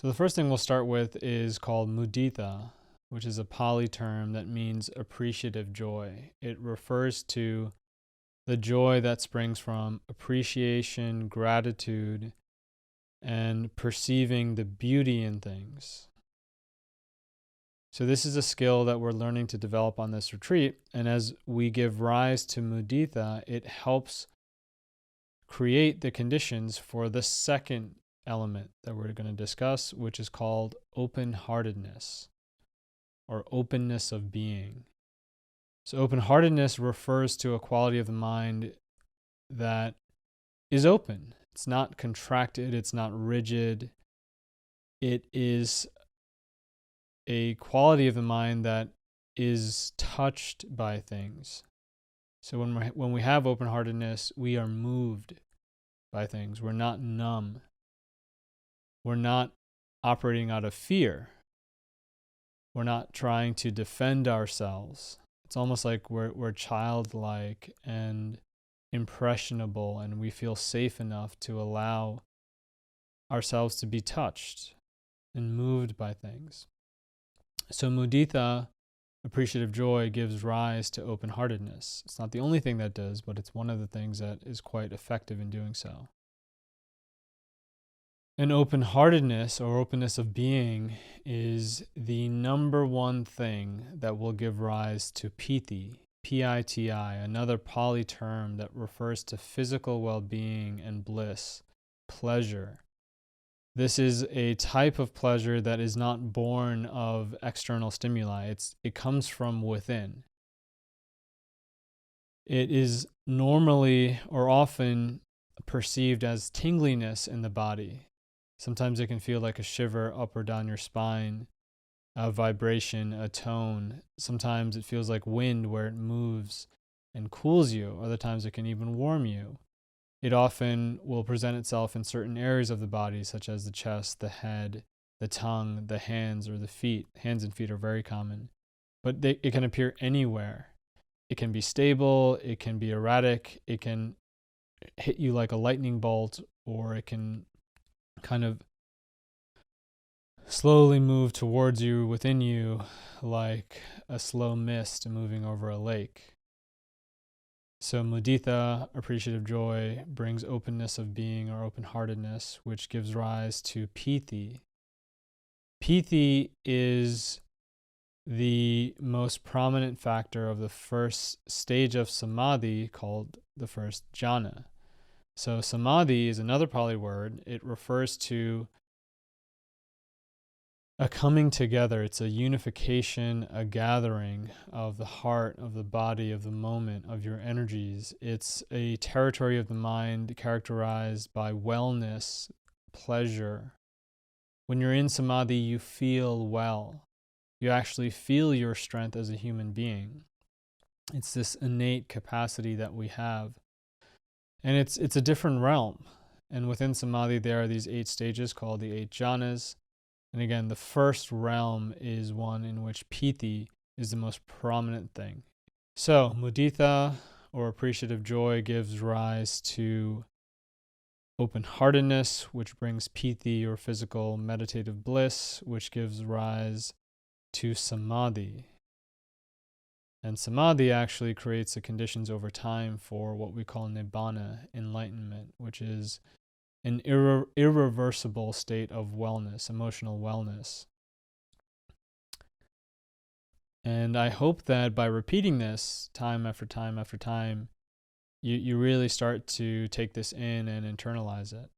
So the first thing we'll start with is called Mudita, which is a Pali term that means appreciative joy. It refers to the joy that springs from appreciation, gratitude, and perceiving the beauty in things. So this is a skill that we're learning to develop on this retreat. And as we give rise to mudita, it helps create the conditions for the second element that we're going to discuss, which is called open-heartedness or openness of being. So open-heartedness refers to a quality of the mind that is open. It's not contracted. It's not rigid. It is a quality of the mind that is touched by things. So when we have open-heartedness, we are moved by things. We're not numb. We're not operating out of fear. We're not trying to defend ourselves. It's almost like we're childlike and impressionable, and we feel safe enough to allow ourselves to be touched and moved by things. So mudita, appreciative joy, gives rise to open-heartedness. It's not the only thing that does, but it's one of the things that is quite effective in doing so. And open-heartedness or openness of being is the number one thing that will give rise to Piti, P-I-T-I, another Pali term that refers to physical well-being and bliss, pleasure. This is a type of pleasure that is not born of external stimuli. It comes from within. It is normally or often perceived as tingliness in the body. Sometimes it can feel like a shiver up or down your spine, a vibration, a tone. Sometimes it feels like wind where it moves and cools you. Other times it can even warm you. It often will present itself in certain areas of the body, such as the chest, the head, the tongue, the hands, or the feet. Hands and feet are very common. But it can appear anywhere. It can be stable, it can be erratic, it can hit you like a lightning bolt, or it can kind of slowly move towards you, within you, like a slow mist moving over a lake. So mudita, appreciative joy, brings openness of being or open-heartedness, which gives rise to Piti. Piti is the most prominent factor of the first stage of Samadhi, called the first jhana. So Samadhi is another Pali word. It refers to a coming together. It's a unification, a gathering of the heart, of the body, of the moment, of your energies. It's a territory of the mind characterized by wellness, pleasure. When you're in Samadhi, you feel well. You actually feel your strength as a human being. It's this innate capacity that we have. And it's a different realm. And within Samadhi, there are these 8 stages called the 8 jhanas. And again, the first realm is one in which Piti is the most prominent thing. So mudita, or appreciative joy, gives rise to open-heartedness, which brings Piti, or physical meditative bliss, which gives rise to Samadhi. And Samadhi actually creates the conditions over time for what we call nibbana, enlightenment, which is an irreversible state of wellness, emotional wellness. And I hope that by repeating this time after time after time, you really start to take this in and internalize it.